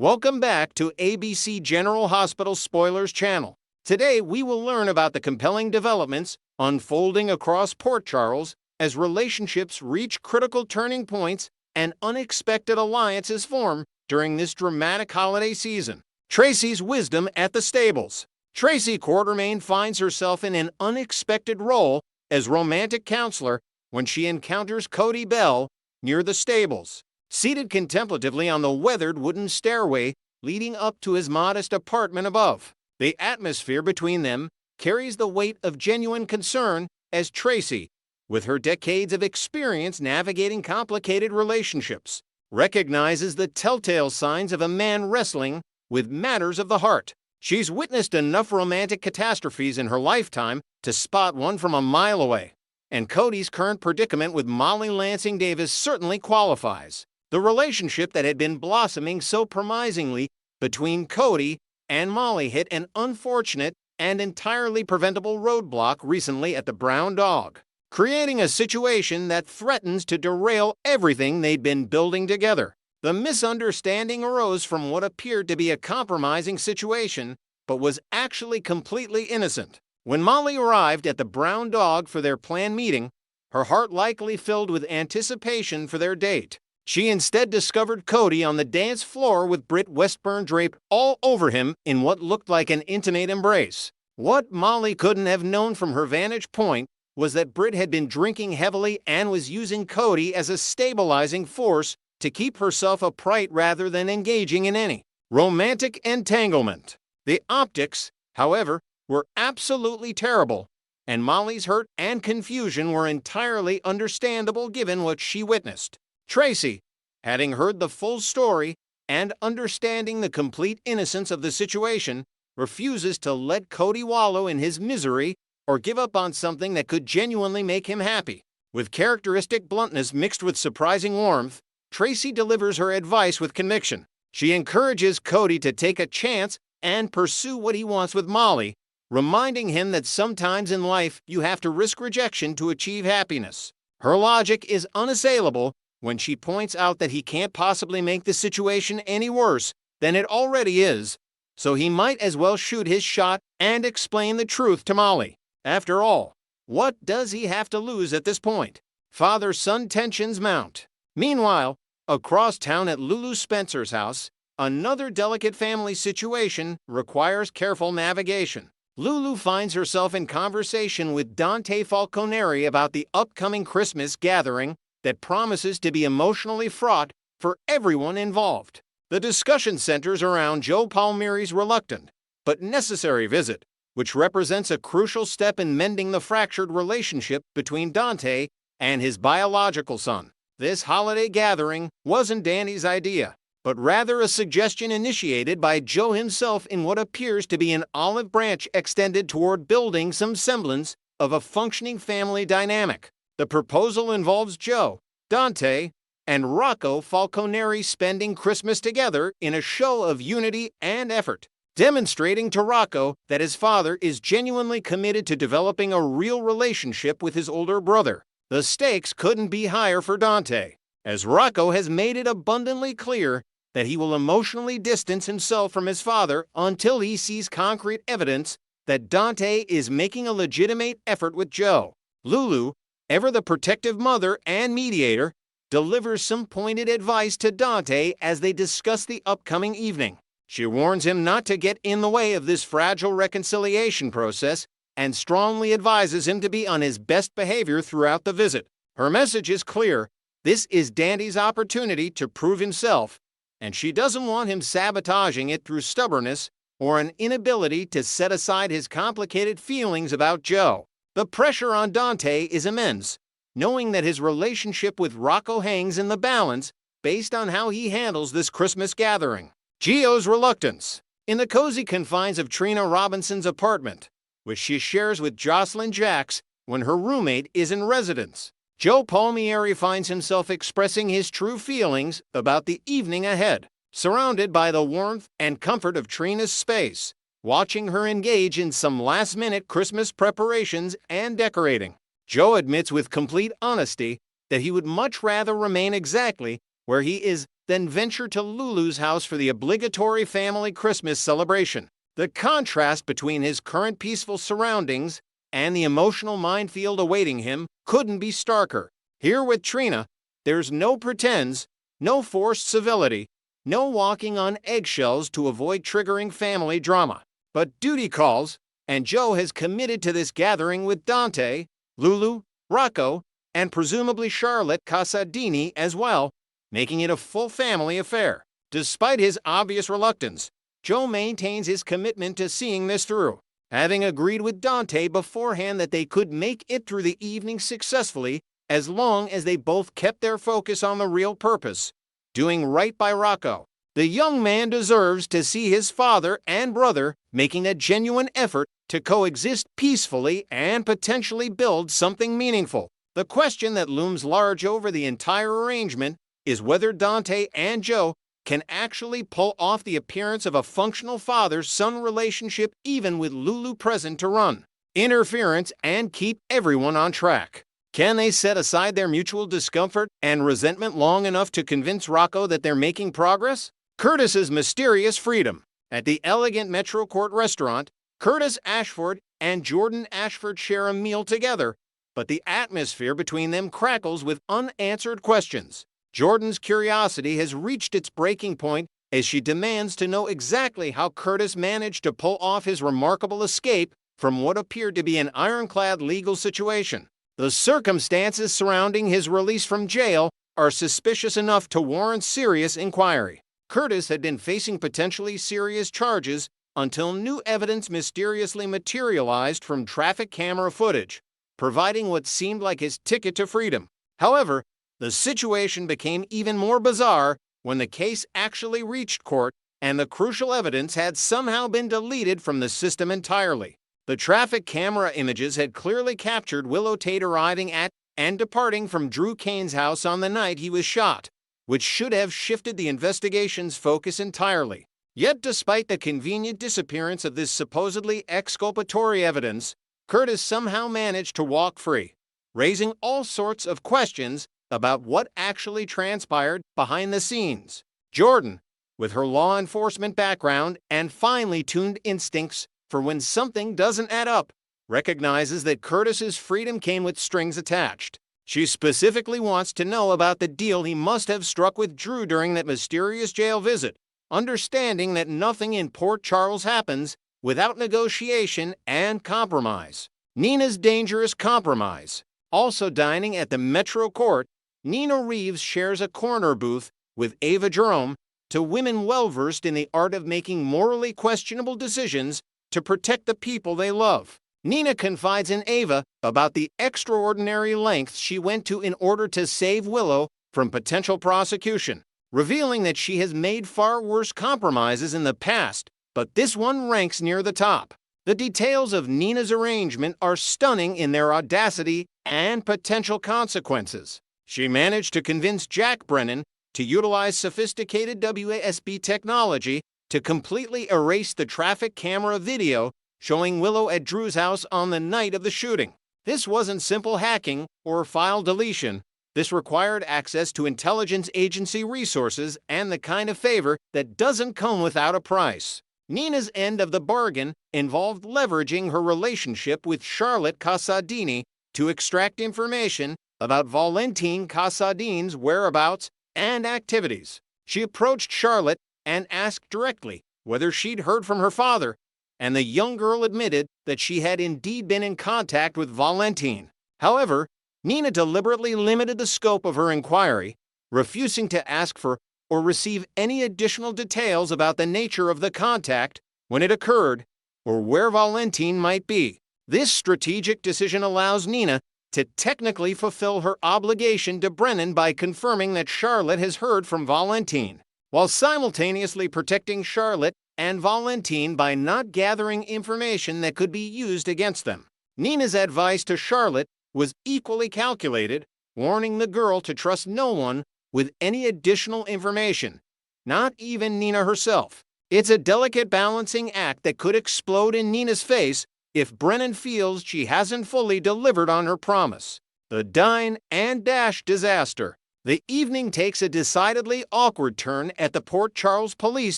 Welcome back to ABC General Hospital Spoilers channel. Today we will learn about the compelling developments unfolding across Port Charles as relationships reach critical turning points and unexpected alliances form during this dramatic holiday season. Tracy's wisdom at the stables. Tracy Quartermain finds herself in an unexpected role as romantic counselor when she encounters Cody Bell near the stables. Seated contemplatively on the weathered wooden stairway leading up to his modest apartment above. The atmosphere between them carries the weight of genuine concern as Tracy, with her decades of experience navigating complicated relationships, recognizes the telltale signs of a man wrestling with matters of the heart. She's witnessed enough romantic catastrophes in her lifetime to spot one from a mile away, and Cody's current predicament with Molly Lansing Davis certainly qualifies. The relationship that had been blossoming so promisingly between Cody and Molly hit an unfortunate and entirely preventable roadblock recently at the Brown Dog, creating a situation that threatens to derail everything they'd been building together. The misunderstanding arose from what appeared to be a compromising situation, but was actually completely innocent. When Molly arrived at the Brown Dog for their planned meeting, her heart likely filled with anticipation for their date. She instead discovered Cody on the dance floor with Britt Westburn draped all over him in what looked like an intimate embrace. What Molly couldn't have known from her vantage point was that Britt had been drinking heavily and was using Cody as a stabilizing force to keep herself upright rather than engaging in any romantic entanglement. The optics, however, were absolutely terrible, and Molly's hurt and confusion were entirely understandable given what she witnessed. Tracy, having heard the full story and understanding the complete innocence of the situation, refuses to let Cody wallow in his misery or give up on something that could genuinely make him happy. With characteristic bluntness mixed with surprising warmth, Tracy delivers her advice with conviction. She encourages Cody to take a chance and pursue what he wants with Molly, reminding him that sometimes in life you have to risk rejection to achieve happiness. Her logic is unassailable when she points out that he can't possibly make the situation any worse than it already is, so he might as well shoot his shot and explain the truth to Molly. After all, what does he have to lose at this point? Father-son tensions mount. Meanwhile, across town at Lulu Spencer's house, another delicate family situation requires careful navigation. Lulu finds herself in conversation with Dante Falconeri about the upcoming Christmas gathering that promises to be emotionally fraught for everyone involved. The discussion centers around Joe Palmieri's reluctant but necessary visit, which represents a crucial step in mending the fractured relationship between Dante and his biological son. This holiday gathering wasn't Danny's idea, but rather a suggestion initiated by Joe himself in what appears to be an olive branch extended toward building some semblance of a functioning family dynamic. The proposal involves Joe, Dante, and Rocco Falconeri spending Christmas together in a show of unity and effort, demonstrating to Rocco that his father is genuinely committed to developing a real relationship with his older brother. The stakes couldn't be higher for Dante, as Rocco has made it abundantly clear that he will emotionally distance himself from his father until he sees concrete evidence that Dante is making a legitimate effort with Joe. Lulu, ever the protective mother and mediator, delivers some pointed advice to Dante as they discuss the upcoming evening. She warns him not to get in the way of this fragile reconciliation process and strongly advises him to be on his best behavior throughout the visit. Her message is clear. This is Dante's opportunity to prove himself, and she doesn't want him sabotaging it through stubbornness or an inability to set aside his complicated feelings about Joe. The pressure on Dante is immense, knowing that his relationship with Rocco hangs in the balance based on how he handles this Christmas gathering. Gio's reluctance. In the cozy confines of Trina Robinson's apartment, which she shares with Jocelyn Jacks when her roommate is in residence, Joe Palmieri finds himself expressing his true feelings about the evening ahead, surrounded by the warmth and comfort of Trina's space, watching her engage in some last-minute Christmas preparations and decorating. Joe admits with complete honesty that he would much rather remain exactly where he is then venture to Lulu's house for the obligatory family Christmas celebration. The contrast between his current peaceful surroundings and the emotional minefield awaiting him couldn't be starker. Here with Trina, there's no pretense, no forced civility, no walking on eggshells to avoid triggering family drama. But duty calls, and Joe has committed to this gathering with Dante, Lulu, Rocco, and presumably Charlotte Casadini as well, making it a full family affair. Despite his obvious reluctance, Joe maintains his commitment to seeing this through, having agreed with Dante beforehand that they could make it through the evening successfully as long as they both kept their focus on the real purpose, doing right by Rocco. The young man deserves to see his father and brother making a genuine effort to coexist peacefully and potentially build something meaningful. The question that looms large over the entire arrangement is whether Dante and Joe can actually pull off the appearance of a functional father-son relationship even with Lulu present to run interference and keep everyone on track. Can they set aside their mutual discomfort and resentment long enough to convince Rocco that they're making progress? Curtis's mysterious freedom. At the elegant Metro Court restaurant, Curtis Ashford and Jordan Ashford share a meal together, but the atmosphere between them crackles with unanswered questions. Jordan's curiosity has reached its breaking point as she demands to know exactly how Curtis managed to pull off his remarkable escape from what appeared to be an ironclad legal situation. The circumstances surrounding his release from jail are suspicious enough to warrant serious inquiry. Curtis had been facing potentially serious charges until new evidence mysteriously materialized from traffic camera footage, providing what seemed like his ticket to freedom. However, the situation became even more bizarre when the case actually reached court and the crucial evidence had somehow been deleted from the system entirely. The traffic camera images had clearly captured Willow Tate arriving at and departing from Drew Kane's house on the night he was shot, which should have shifted the investigation's focus entirely. Yet despite the convenient disappearance of this supposedly exculpatory evidence, Curtis somehow managed to walk free, raising all sorts of questions about what actually transpired behind the scenes. Jordan, with her law enforcement background and finely tuned instincts for when something doesn't add up, recognizes that Curtis's freedom came with strings attached. She specifically wants to know about the deal he must have struck with Drew during that mysterious jail visit, understanding that nothing in Port Charles happens without negotiation and compromise. Nina's dangerous compromise. Also dining at the Metro Court, Nina Reeves shares a corner booth with Ava Jerome to women well-versed in the art of making morally questionable decisions to protect the people they love. Nina confides in Ava about the extraordinary lengths she went to in order to save Willow from potential prosecution, revealing that she has made far worse compromises in the past, but this one ranks near the top. The details of Nina's arrangement are stunning in their audacity and potential consequences. She managed to convince Jack Brennan to utilize sophisticated WASB technology to completely erase the traffic camera video showing Willow at Drew's house on the night of the shooting. This wasn't simple hacking or file deletion. This required access to intelligence agency resources and the kind of favor that doesn't come without a price. Nina's end of the bargain involved leveraging her relationship with Charlotte Casadini to extract information about Valentine Casadin's whereabouts and activities. She approached Charlotte and asked directly whether she'd heard from her father, and the young girl admitted that she had indeed been in contact with Valentine. However, Nina deliberately limited the scope of her inquiry, refusing to ask for or receive any additional details about the nature of the contact, when it occurred, or where Valentine might be. This strategic decision allows Nina to technically fulfill her obligation to Brennan by confirming that Charlotte has heard from Valentine, while simultaneously protecting Charlotte and Valentine by not gathering information that could be used against them. Nina's advice to Charlotte was equally calculated, warning the girl to trust no one with any additional information, not even Nina herself. It's a delicate balancing act that could explode in Nina's face if Brennan feels she hasn't fully delivered on her promise. The dine and dash disaster. The evening takes a decidedly awkward turn at the Port Charles Police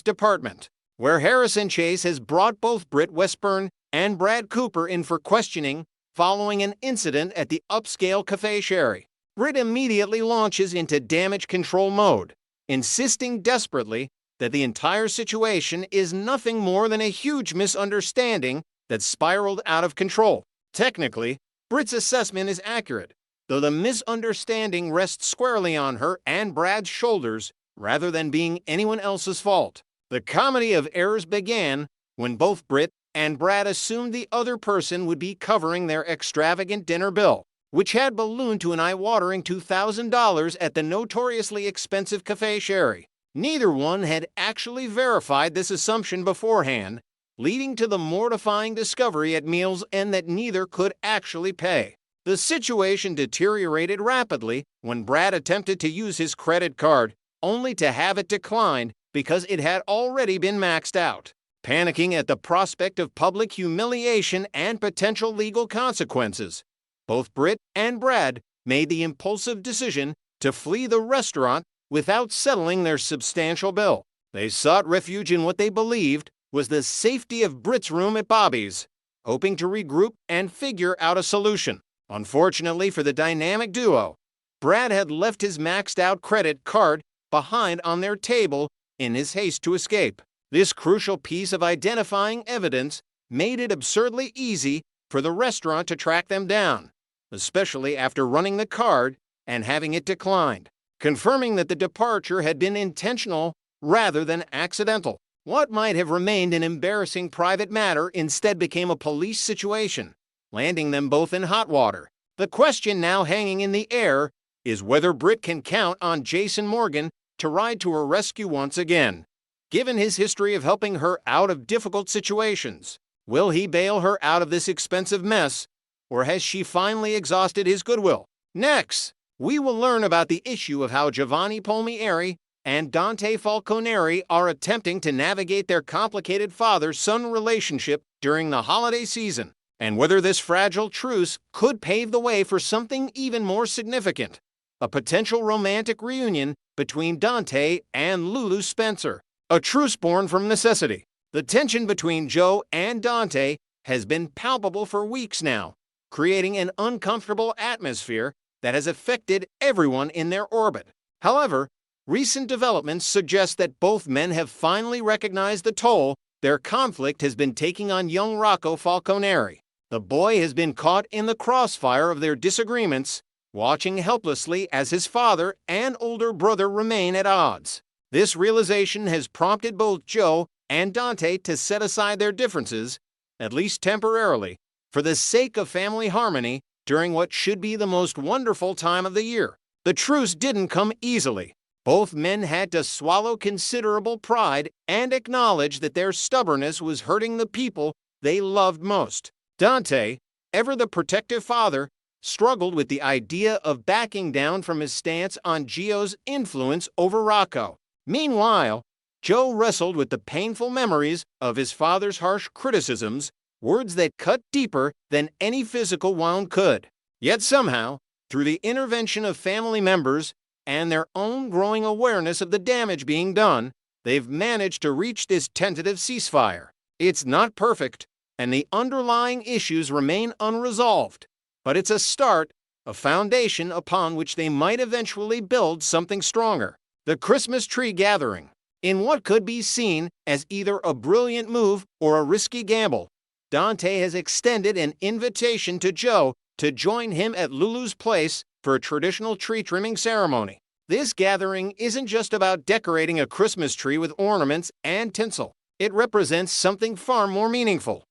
Department, where Harrison Chase has brought both Britt Westburn and Brad Cooper in for questioning following an incident at the upscale Cafe Sherry. Britt immediately launches into damage control mode, insisting desperately that the entire situation is nothing more than a huge misunderstanding that spiraled out of control. Technically, Britt's assessment is accurate, though the misunderstanding rests squarely on her and Brad's shoulders rather than being anyone else's fault. The comedy of errors began when both Britt and Brad assumed the other person would be covering their extravagant dinner bill, which had ballooned to an eye-watering $2,000 at the notoriously expensive Cafe Sherry. Neither one had actually verified this assumption beforehand, leading to the mortifying discovery at meal's end that neither could actually pay. The situation deteriorated rapidly when Brad attempted to use his credit card, only to have it declined because it had already been maxed out. Panicking at the prospect of public humiliation and potential legal consequences, both Britt and Brad made the impulsive decision to flee the restaurant without settling their substantial bill. They sought refuge in what they believed was the safety of Britt's room at Bobby's, hoping to regroup and figure out a solution. Unfortunately for the dynamic duo, Brad had left his maxed-out credit card behind on their table in his haste to escape. This crucial piece of identifying evidence made it absurdly easy for the restaurant to track them down, especially after running the card and having it declined, confirming that the departure had been intentional rather than accidental. What might have remained an embarrassing private matter instead became a police situation, landing them both in hot water. The question now hanging in the air is whether Britt can count on Jason Morgan to ride to her rescue once again. Given his history of helping her out of difficult situations, will he bail her out of this expensive mess, or has she finally exhausted his goodwill? Next, we will learn about the issue of how Giovanni Palmieri and Dante Falconeri are attempting to navigate their complicated father-son relationship during the holiday season, and whether this fragile truce could pave the way for something even more significant, a potential romantic reunion between Dante and Lulu Spencer. A truce born from necessity. The tension between Joe and Dante has been palpable for weeks now, creating an uncomfortable atmosphere that has affected everyone in their orbit. However, recent developments suggest that both men have finally recognized the toll their conflict has been taking on young Rocco Falconeri. The boy has been caught in the crossfire of their disagreements, watching helplessly as his father and older brother remain at odds. This realization has prompted both Joe and Dante to set aside their differences, at least temporarily, for the sake of family harmony during what should be the most wonderful time of the year. The truce didn't come easily. Both men had to swallow considerable pride and acknowledge that their stubbornness was hurting the people they loved most. Dante, ever the protective father, struggled with the idea of backing down from his stance on Gio's influence over Rocco. Meanwhile, Joe wrestled with the painful memories of his father's harsh criticisms, words that cut deeper than any physical wound could. Yet somehow, through the intervention of family members and their own growing awareness of the damage being done, they've managed to reach this tentative ceasefire. It's not perfect, and the underlying issues remain unresolved, but it's a start, a foundation upon which they might eventually build something stronger. The Christmas tree gathering. In what could be seen as either a brilliant move or a risky gamble, Dante has extended an invitation to Joe to join him at Lulu's place for a traditional tree trimming ceremony. This gathering isn't just about decorating a Christmas tree with ornaments and tinsel. It represents something far more meaningful.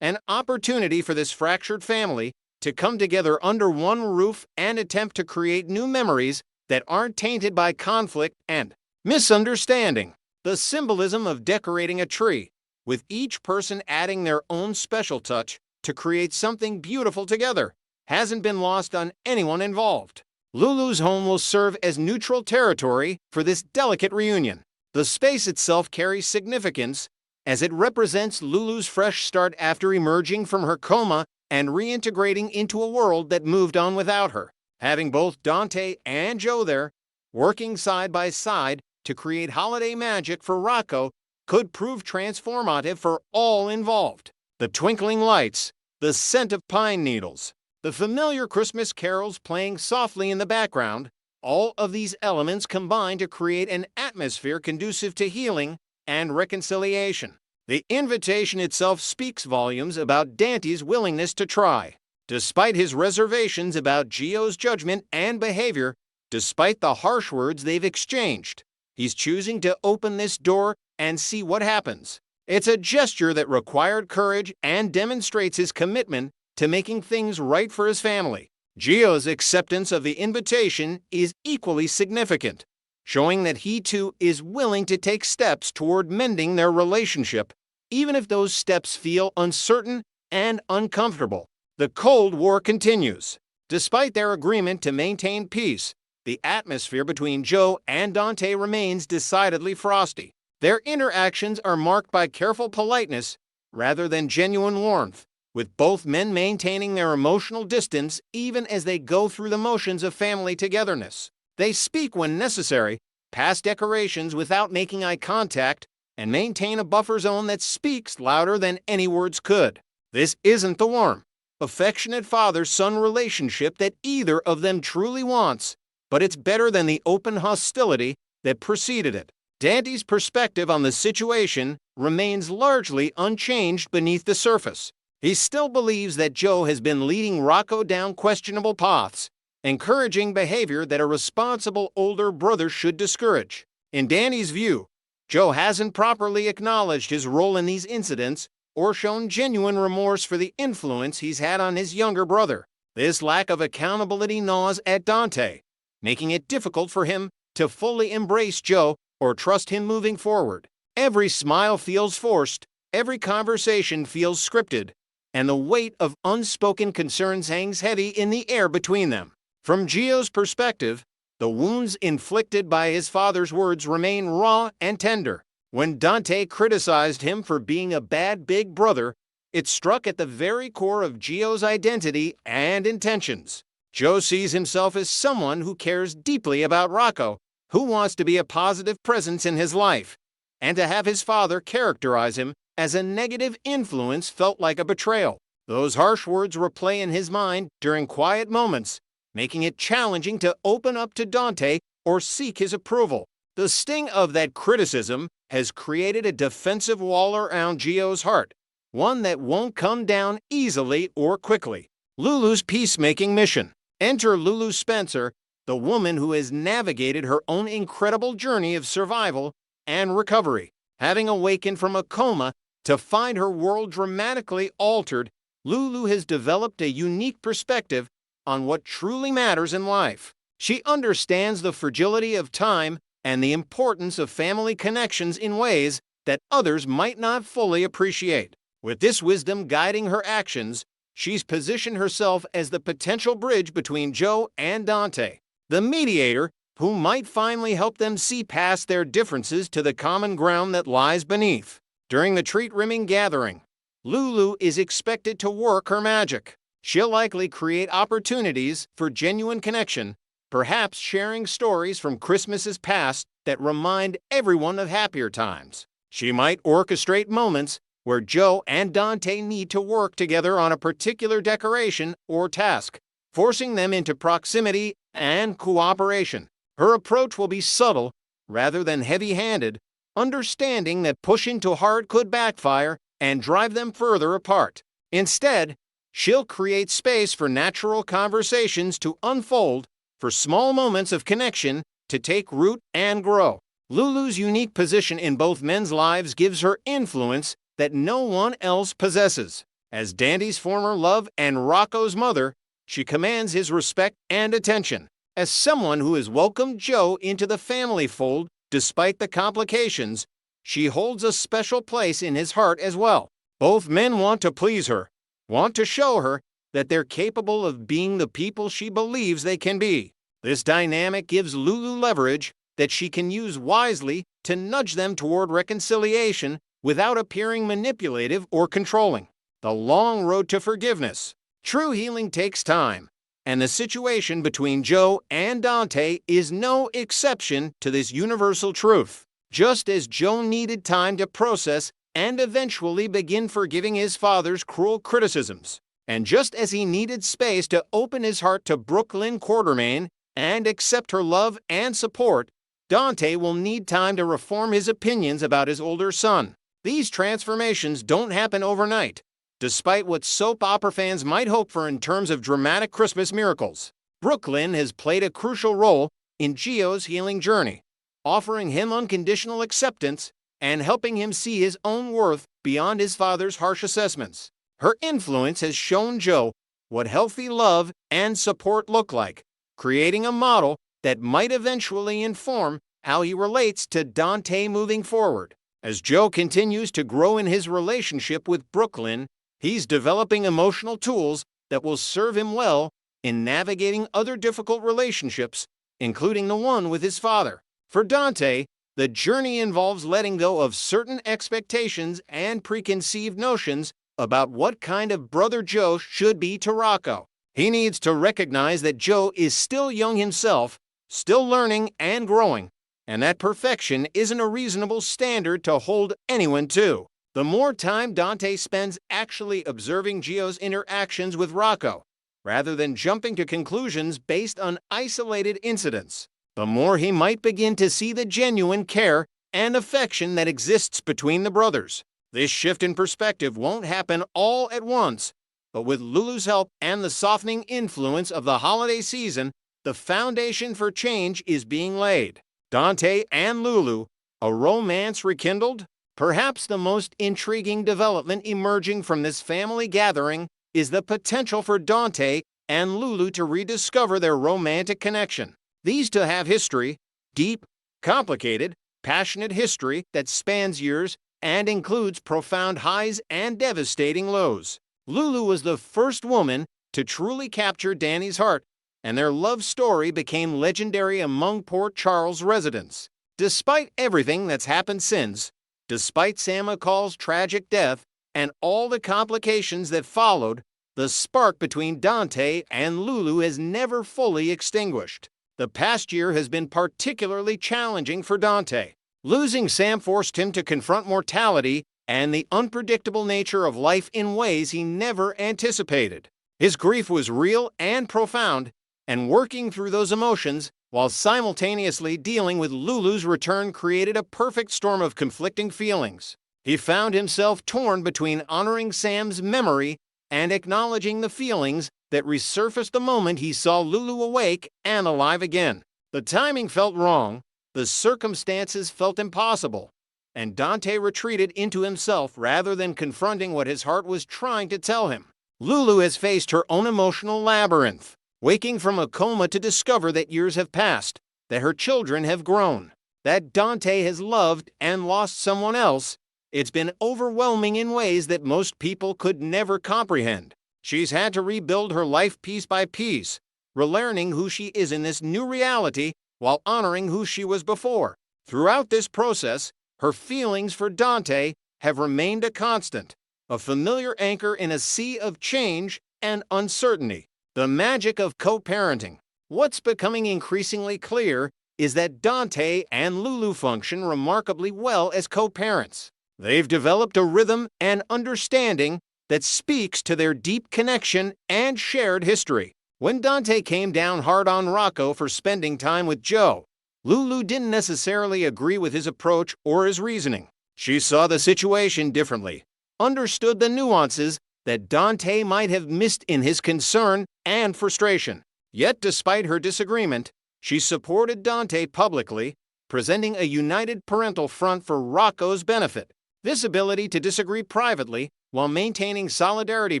An opportunity for this fractured family to come together under one roof and attempt to create new memories that aren't tainted by conflict and misunderstanding. The symbolism of decorating a tree, with each person adding their own special touch to create something beautiful together, hasn't been lost on anyone involved. Lulu's home will serve as neutral territory for this delicate reunion. The space itself carries significance as it represents Lulu's fresh start after emerging from her coma and reintegrating into a world that moved on without her. Having both Dante and Joe there working side by side to create holiday magic for Rocco could prove transformative for all involved. The twinkling lights, the scent of pine needles, the familiar Christmas carols playing softly in the background, all of these elements combine to create an atmosphere conducive to healing and reconciliation. The invitation itself speaks volumes about Dante's willingness to try. Despite his reservations about Gio's judgment and behavior, despite the harsh words they've exchanged, he's choosing to open this door and see what happens. It's a gesture that required courage and demonstrates his commitment to making things right for his family. Gio's acceptance of the invitation is equally significant, showing that he too is willing to take steps toward mending their relationship, even if those steps feel uncertain and uncomfortable. The Cold War continues. Despite their agreement to maintain peace, the atmosphere between Joe and Dante remains decidedly frosty. Their interactions are marked by careful politeness rather than genuine warmth, with both men maintaining their emotional distance even as they go through the motions of family togetherness. They speak when necessary, pass decorations without making eye contact, and maintain a buffer zone that speaks louder than any words could. This isn't the warm, affectionate father-son relationship that either of them truly wants, but it's better than the open hostility that preceded it. Dante's perspective on the situation remains largely unchanged beneath the surface. He still believes that Joe has been leading Rocco down questionable paths, encouraging behavior that a responsible older brother should discourage. In Danny's view, Joe hasn't properly acknowledged his role in these incidents or shown genuine remorse for the influence he's had on his younger brother. This lack of accountability gnaws at Dante, making it difficult for him to fully embrace Joe or trust him moving forward. Every smile feels forced, every conversation feels scripted, and the weight of unspoken concerns hangs heavy in the air between them. From Gio's perspective, the wounds inflicted by his father's words remain raw and tender. When Dante criticized him for being a bad big brother, it struck at the very core of Gio's identity and intentions. Joe sees himself as someone who cares deeply about Rocco, who wants to be a positive presence in his life, and to have his father characterize him as a negative influence felt like a betrayal. Those harsh words replay in his mind during quiet moments, making it challenging to open up to Dante or seek his approval. The sting of that criticism has created a defensive wall around Gio's heart, one that won't come down easily or quickly. Lulu's peacemaking mission. Enter Lulu Spencer, the woman who has navigated her own incredible journey of survival and recovery. Having awakened from a coma to find her world dramatically altered, Lulu has developed a unique perspective on what truly matters in life. She understands the fragility of time and the importance of family connections in ways that others might not fully appreciate. With this wisdom guiding her actions, she's positioned herself as the potential bridge between Joe and Dante, the mediator who might finally help them see past their differences to the common ground that lies beneath. During the treat-rimming gathering, Lulu is expected to work her magic. She'll likely create opportunities for genuine connection, perhaps sharing stories from Christmases past that remind everyone of happier times. She might orchestrate moments where Joe and Dante need to work together on a particular decoration or task, forcing them into proximity and cooperation. Her approach will be subtle rather than heavy-handed, understanding that pushing too hard could backfire and drive them further apart. Instead, she'll create space for natural conversations to unfold, for small moments of connection to take root and grow. Lulu's unique position in both men's lives gives her influence that no one else possesses. As Dante's former love and Rocco's mother, she commands his respect and attention. As someone who has welcomed Joe into the family fold despite the complications, she holds a special place in his heart as well. Both men want to please her, want to show her that they're capable of being the people she believes they can be. This dynamic gives Lulu leverage that she can use wisely to nudge them toward reconciliation without appearing manipulative or controlling. The long road to forgiveness. True healing takes time, And the situation between Joe and Dante is no exception to this universal truth. Just as Joe needed time to process and eventually begin forgiving his father's cruel criticisms, and just as he needed space to open his heart to Brooklyn Quartermain and accept her love and support, Dante will need time to reform his opinions about his older son. These transformations don't happen overnight, despite what soap opera fans might hope for in terms of dramatic Christmas miracles. Brooklyn has played a crucial role in Gio's healing journey, offering him unconditional acceptance and helping him see his own worth beyond his father's harsh assessments. Her influence has shown Joe what healthy love and support look like, creating a model that might eventually inform how he relates to Dante moving forward. As Joe continues to grow in his relationship with Brooklyn, he's developing emotional tools that will serve him well in navigating other difficult relationships, including the one with his father. For Dante, the journey involves letting go of certain expectations and preconceived notions about what kind of brother Joe should be to Rocco. He needs to recognize that Joe is still young himself, still learning and growing, and that perfection isn't a reasonable standard to hold anyone to. The more time Dante spends actually observing Gio's interactions with Rocco, rather than jumping to conclusions based on isolated incidents, the more he might begin to see the genuine care and affection that exists between the brothers. This shift in perspective won't happen all at once, but with Lulu's help and the softening influence of the holiday season, the foundation for change is being laid. Dante and Lulu, a romance rekindled? Perhaps the most intriguing development emerging from this family gathering is the potential for Dante and Lulu to rediscover their romantic connection. These two have history, deep, complicated, passionate history that spans years and includes profound highs and devastating lows. Lulu was the first woman to truly capture Danny's heart, and their love story became legendary among Port Charles residents. Despite everything that's happened since, despite Sam McCall's tragic death and all the complications that followed, the spark between Dante and Lulu has never fully extinguished. The past year has been particularly challenging for Dante. Losing Sam forced him to confront mortality and the unpredictable nature of life in ways he never anticipated. His grief was real and profound, and working through those emotions while simultaneously dealing with Lulu's return created a perfect storm of conflicting feelings. He found himself torn between honoring Sam's memory and acknowledging the feelings that resurfaced the moment he saw Lulu awake and alive again. The timing felt wrong, the circumstances felt impossible, and Dante retreated into himself rather than confronting what his heart was trying to tell him. Lulu has faced her own emotional labyrinth, waking from a coma to discover that years have passed, that her children have grown, that Dante has loved and lost someone else. It's been overwhelming in ways that most people could never comprehend. She's had to rebuild her life piece by piece, relearning who she is in this new reality while honoring who she was before. Throughout this process, her feelings for Dante have remained a constant, a familiar anchor in a sea of change and uncertainty. The magic of co-parenting. What's becoming increasingly clear is that Dante and Lulu function remarkably well as co-parents. They've developed a rhythm and understanding that speaks to their deep connection and shared history. When Dante came down hard on Rocco for spending time with Joe, Lulu didn't necessarily agree with his approach or his reasoning. She saw the situation differently, understood the nuances that Dante might have missed in his concern and frustration. Yet despite her disagreement, she supported Dante publicly, presenting a united parental front for Rocco's benefit. This ability to disagree privately while maintaining solidarity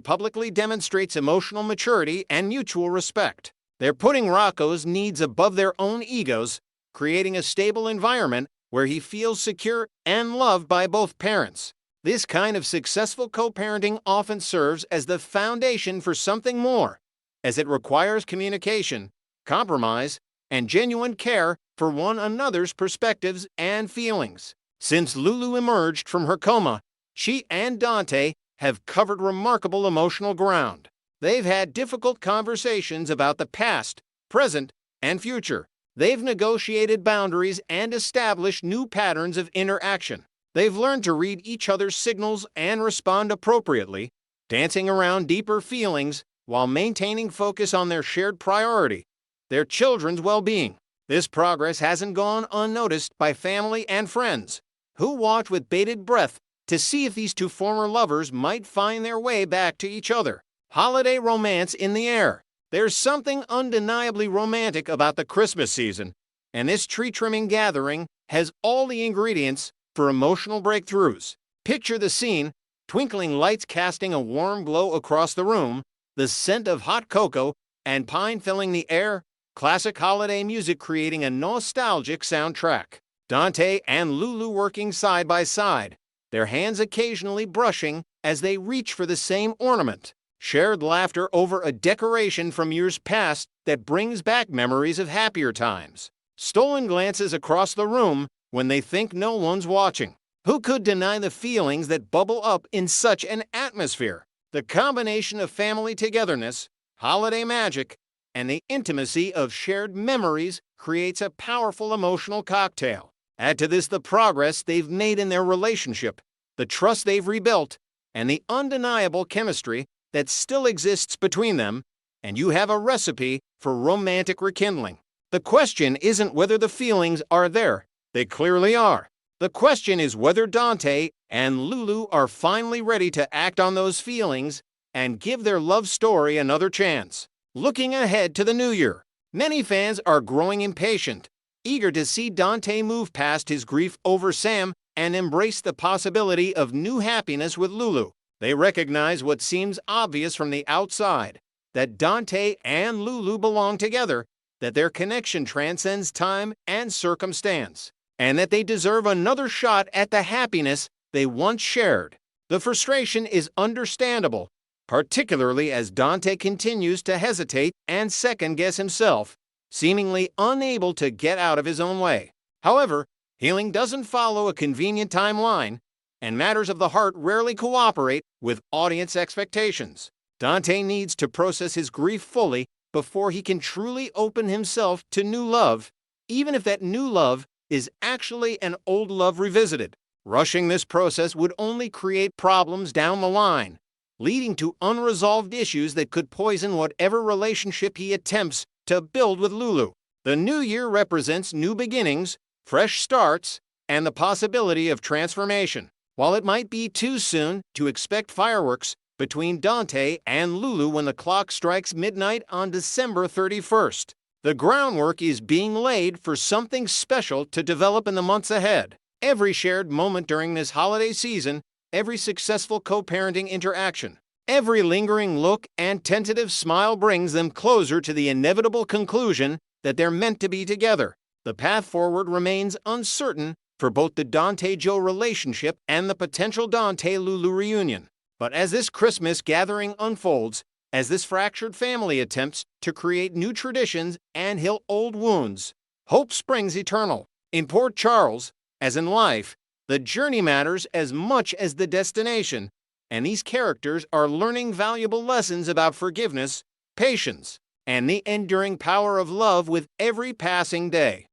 publicly demonstrates emotional maturity and mutual respect. They're putting Rocco's needs above their own egos, creating a stable environment where he feels secure and loved by both parents. This kind of successful co-parenting often serves as the foundation for something more, as it requires communication, compromise, and genuine care for one another's perspectives and feelings. Since Lulu emerged from her coma, she and Dante have covered remarkable emotional ground. They've had difficult conversations about the past, present, and future. They've negotiated boundaries and established new patterns of interaction. They've learned to read each other's signals and respond appropriately, dancing around deeper feelings while maintaining focus on their shared priority, their children's well-being. This progress hasn't gone unnoticed by family and friends, who watch with bated breath to see if these two former lovers might find their way back to each other. Holiday romance in the air. There's something undeniably romantic about the Christmas season, and this tree-trimming gathering has all the ingredients for emotional breakthroughs. Picture the scene: twinkling lights casting a warm glow across the room, the scent of hot cocoa and pine filling the air, classic holiday music creating a nostalgic soundtrack. Dante and Lulu working side by side, their hands occasionally brushing as they reach for the same ornament. Shared laughter over a decoration from years past that brings back memories of happier times. Stolen glances across the room when they think no one's watching. Who could deny the feelings that bubble up in such an atmosphere? The combination of family togetherness, holiday magic, and the intimacy of shared memories creates a powerful emotional cocktail. Add to this the progress they've made in their relationship, the trust they've rebuilt, and the undeniable chemistry that still exists between them, and you have a recipe for romantic rekindling. The question isn't whether the feelings are there. They clearly are. The question is whether Dante and Lulu are finally ready to act on those feelings and give their love story another chance. Looking ahead to the new year, many fans are growing impatient, eager to see Dante move past his grief over Sam and embrace the possibility of new happiness with Lulu. They recognize what seems obvious from the outside, that Dante and Lulu belong together, that their connection transcends time and circumstance, and that they deserve another shot at the happiness they once shared. The frustration is understandable, particularly as Dante continues to hesitate and second-guess himself, seemingly unable to get out of his own way. However, healing doesn't follow a convenient timeline, and matters of the heart rarely cooperate with audience expectations. Dante needs to process his grief fully before he can truly open himself to new love, even if that new love is actually an old love revisited. Rushing this process would only create problems down the line, leading to unresolved issues that could poison whatever relationship he attempts to build with Lulu. The new year represents new beginnings, fresh starts, and the possibility of transformation. While it might be too soon to expect fireworks between Dante and Lulu when the clock strikes midnight on December 31st, the groundwork is being laid for something special to develop in the months ahead. Every shared moment during this holiday season, every successful co-parenting interaction, every lingering look and tentative smile brings them closer to the inevitable conclusion that they're meant to be together. The path forward remains uncertain for both the Dante-Joe relationship and the potential Dante-Lulu reunion. But as this Christmas gathering unfolds, as this fractured family attempts to create new traditions and heal old wounds, hope springs eternal. In Port Charles, as in life, the journey matters as much as the destination, and these characters are learning valuable lessons about forgiveness, patience, and the enduring power of love with every passing day.